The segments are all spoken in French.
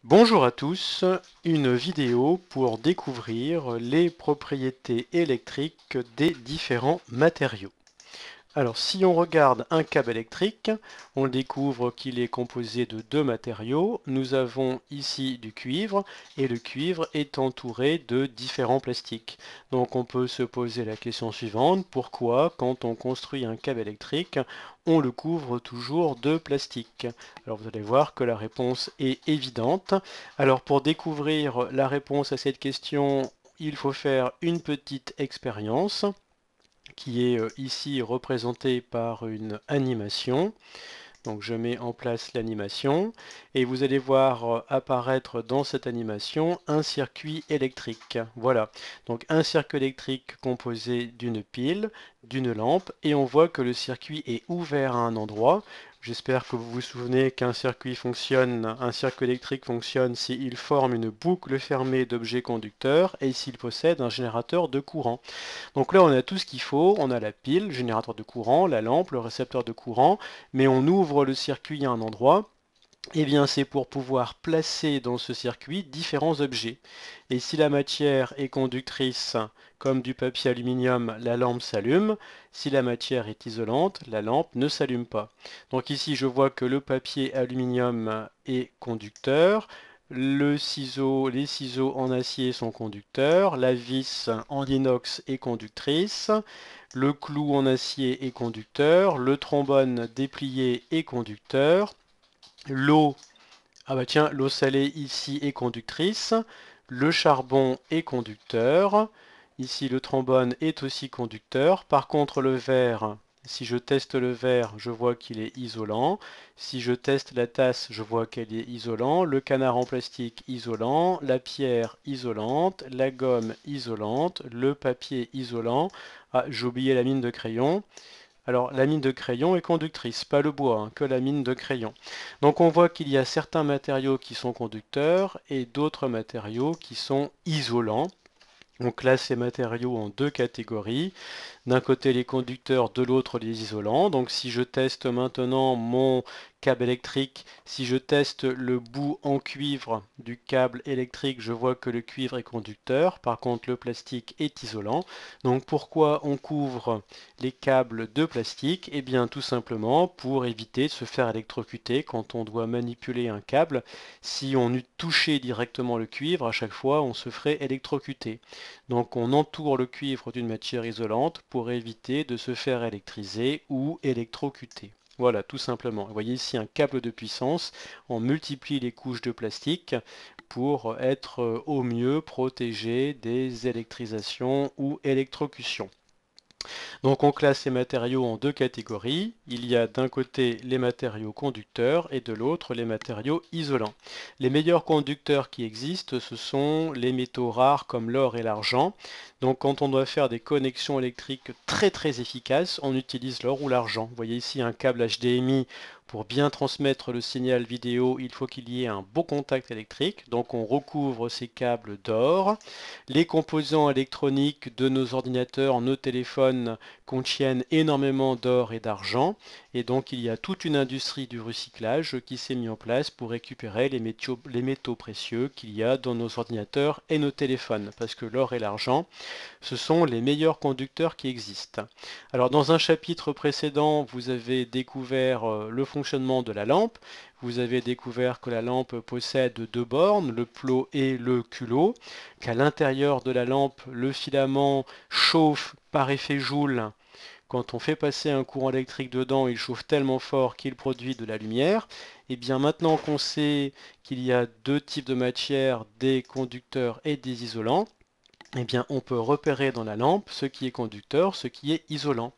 Bonjour à tous, une vidéo pour découvrir les propriétés électriques des différents matériaux. Alors si on regarde un câble électrique, on découvre qu'il est composé de deux matériaux. Nous avons ici du cuivre et le cuivre est entouré de différents plastiques. Donc on peut se poser la question suivante, pourquoi quand on construit un câble électrique, on le couvre toujours de plastique? Alors vous allez voir que la réponse est évidente. Alors pour découvrir la réponse à cette question, il faut faire une petite expérience qui est ici représentée par une animation. Donc je mets en place l'animation et vous allez voir apparaître dans cette animation un circuit électrique. Voilà, donc un circuit électrique composé d'une pile, d'une lampe et on voit que le circuit est ouvert à un endroit. J'espère que vous vous souvenez qu'un circuit fonctionne, un circuit électrique fonctionne s'il forme une boucle fermée d'objets conducteurs et s'il possède un générateur de courant. Donc là, on a tout ce qu'il faut. On a la pile, le générateur de courant, la lampe, le récepteur de courant, mais on ouvre le circuit à un endroit. Eh bien, c'est pour pouvoir placer dans ce circuit différents objets. Et si la matière est conductrice, comme du papier aluminium, la lampe s'allume. Si la matière est isolante, la lampe ne s'allume pas. Donc ici, je vois que le papier aluminium est conducteur. Les ciseaux en acier sont conducteurs. La vis en inox est conductrice. Le clou en acier est conducteur. Le trombone déplié est conducteur. L'eau, ah bah tiens, l'eau salée ici est conductrice. Le charbon est conducteur. Ici, le trombone est aussi conducteur. Par contre, le verre, si je teste le verre, je vois qu'il est isolant. Si je teste la tasse, je vois qu'elle est isolante. Le canard en plastique, isolant. La pierre, isolante. La gomme, isolante. Le papier, isolant. Ah, j'ai oublié la mine de crayon. Alors, la mine de crayon est conductrice, pas le bois, hein, que la mine de crayon. Donc, on voit qu'il y a certains matériaux qui sont conducteurs et d'autres matériaux qui sont isolants. On classe ces matériaux en deux catégories. D'un côté les conducteurs, de l'autre les isolants. Donc si je teste maintenant mon câble électrique, si je teste le bout en cuivre du câble électrique, je vois que le cuivre est conducteur. Par contre le plastique est isolant. Donc pourquoi on couvre les câbles de plastique? Eh bien tout simplement pour éviter de se faire électrocuter quand on doit manipuler un câble. Si on eût touché directement le cuivre, à chaque fois on se ferait électrocuter. Donc on entoure le cuivre d'une matière isolante pour éviter de se faire électriser ou électrocuter. Voilà, tout simplement. Vous voyez ici un câble de puissance. On multiplie les couches de plastique pour être au mieux protégé des électrisations ou électrocutions. Donc on classe ces matériaux en deux catégories. Il y a d'un côté les matériaux conducteurs et de l'autre les matériaux isolants. Les meilleurs conducteurs qui existent, ce sont les métaux rares comme l'or et l'argent. Donc quand on doit faire des connexions électriques très efficaces, on utilise l'or ou l'argent. Vous voyez ici un câble HDMI. Pour bien transmettre le signal vidéo, il faut qu'il y ait un beau contact électrique. Donc on recouvre ces câbles d'or. Les composants électroniques de nos ordinateurs, nos téléphones contiennent énormément d'or et d'argent. Et donc il y a toute une industrie du recyclage qui s'est mise en place pour récupérer les métaux précieux qu'il y a dans nos ordinateurs et nos téléphones. Parce que l'or et l'argent, ce sont les meilleurs conducteurs qui existent. Alors dans un chapitre précédent, vous avez découvert le fonctionnement de la lampe. Vous avez découvert que la lampe possède deux bornes, le plot et le culot, qu'à l'intérieur de la lampe, le filament chauffe par effet Joule. Quand on fait passer un courant électrique dedans, il chauffe tellement fort qu'il produit de la lumière. Et bien maintenant qu'on sait qu'il y a deux types de matières, des conducteurs et des isolants, eh bien, on peut repérer dans la lampe ce qui est conducteur, ce qui est isolant.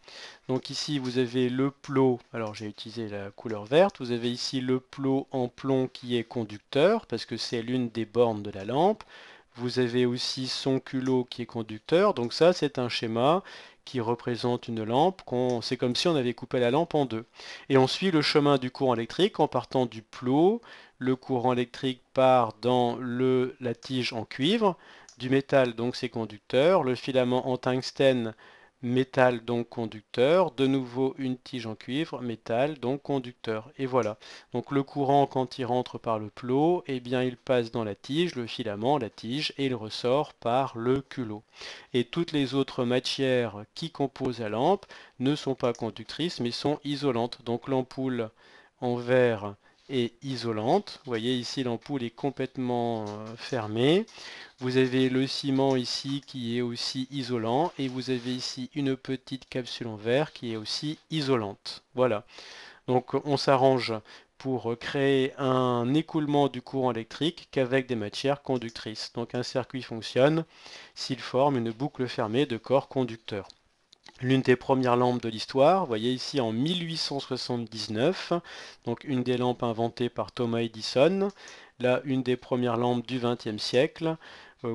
Donc ici, vous avez le plot, alors j'ai utilisé la couleur verte, vous avez ici le plot en plomb qui est conducteur, parce que c'est l'une des bornes de la lampe. Vous avez aussi son culot qui est conducteur, donc ça c'est un schéma qui représente une lampe, c'est comme si on avait coupé la lampe en deux. Et on suit le chemin du courant électrique en partant du plot, le courant électrique part dans la tige en cuivre, du métal, donc c'est conducteur. Le filament en tungstène métal donc conducteur, de nouveau une tige en cuivre, métal donc conducteur. Et voilà. Donc le courant quand il rentre par le plot, eh bien il passe dans la tige, le filament, la tige, et il ressort par le culot. Et toutes les autres matières qui composent la lampe ne sont pas conductrices mais sont isolantes. Donc l'ampoule en verre est isolante. Vous voyez ici l'ampoule est complètement fermée. Vous avez le ciment ici qui est aussi isolant et vous avez ici une petite capsule en verre qui est aussi isolante. Voilà. Donc on s'arrange pour créer un écoulement du courant électrique qu'avec des matières conductrices. Donc un circuit fonctionne s'il forme une boucle fermée de corps conducteurs. L'une des premières lampes de l'histoire, vous voyez ici en 1879, donc une des lampes inventées par Thomas Edison, là une des premières lampes du XXe siècle.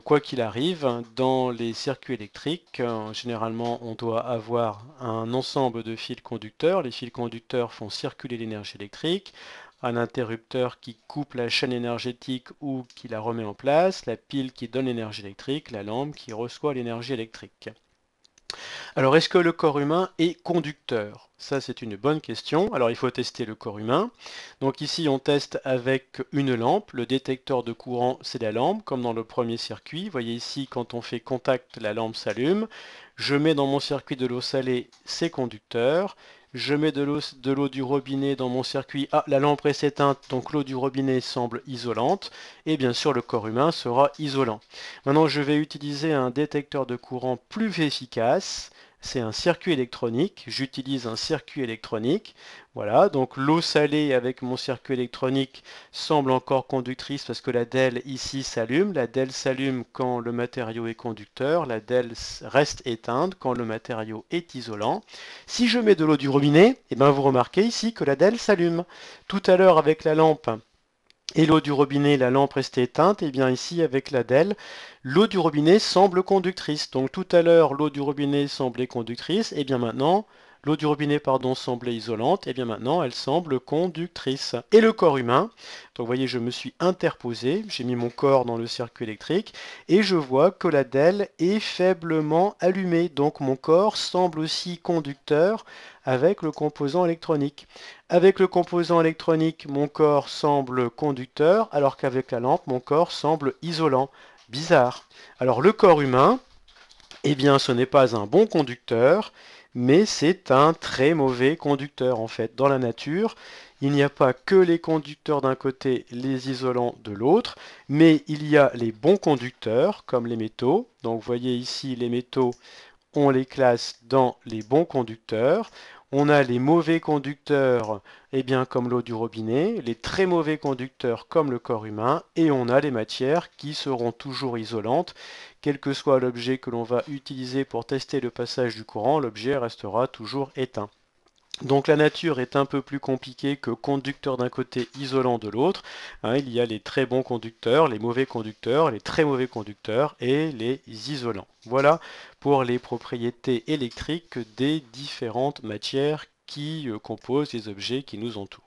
Quoi qu'il arrive, dans les circuits électriques, généralement on doit avoir un ensemble de fils conducteurs. Les fils conducteurs font circuler l'énergie électrique, un interrupteur qui coupe la chaîne énergétique ou qui la remet en place, la pile qui donne l'énergie électrique, la lampe qui reçoit l'énergie électrique. Alors, est-ce que le corps humain est conducteur? Ça, c'est une bonne question. Alors, il faut tester le corps humain. Donc ici, on teste avec une lampe. Le détecteur de courant, c'est la lampe, comme dans le premier circuit. Vous voyez ici, quand on fait contact, la lampe s'allume. Je mets dans mon circuit de l'eau salée, c'est conducteur. Je mets de l'eau du robinet dans mon circuit. Ah, la lampe reste éteinte, donc l'eau du robinet semble isolante. Et bien sûr, le corps humain sera isolant. Maintenant, je vais utiliser un détecteur de courant plus efficace. C'est un circuit électronique. J'utilise un circuit électronique. Voilà, donc l'eau salée avec mon circuit électronique semble encore conductrice parce que la DEL ici s'allume. La DEL s'allume quand le matériau est conducteur. La DEL reste éteinte quand le matériau est isolant. Si je mets de l'eau du robinet, eh bien vous remarquez ici que la DEL s'allume. Tout à l'heure avec la lampe et l'eau du robinet, la lampe restait éteinte, et bien ici avec la DEL, l'eau du robinet semble conductrice. Donc tout à l'heure, l'eau du robinet semblait conductrice, et bien maintenant, l'eau du robinet, pardon, semblait isolante, et bien maintenant, elle semble conductrice. Et le corps humain, donc vous voyez, je me suis interposé, j'ai mis mon corps dans le circuit électrique, et je vois que la DEL est faiblement allumée. Donc mon corps semble aussi conducteur avec le composant électronique. Avec le composant électronique, mon corps semble conducteur, alors qu'avec la lampe, mon corps semble isolant. Bizarre. Alors le corps humain, eh bien ce n'est pas un bon conducteur, mais c'est un très mauvais conducteur en fait. Dans la nature, il n'y a pas que les conducteurs d'un côté, les isolants de l'autre, mais il y a les bons conducteurs, comme les métaux. Donc vous voyez ici les métaux, on les classe dans les bons conducteurs. On a les mauvais conducteurs, eh bien, comme l'eau du robinet, les très mauvais conducteurs comme le corps humain, et on a les matières qui seront toujours isolantes. Quel que soit l'objet que l'on va utiliser pour tester le passage du courant, l'objet restera toujours éteint. Donc la nature est un peu plus compliquée que conducteur d'un côté, isolant de l'autre. Il y a les très bons conducteurs, les mauvais conducteurs, les très mauvais conducteurs et les isolants. Voilà pour les propriétés électriques des différentes matières qui composent les objets qui nous entourent.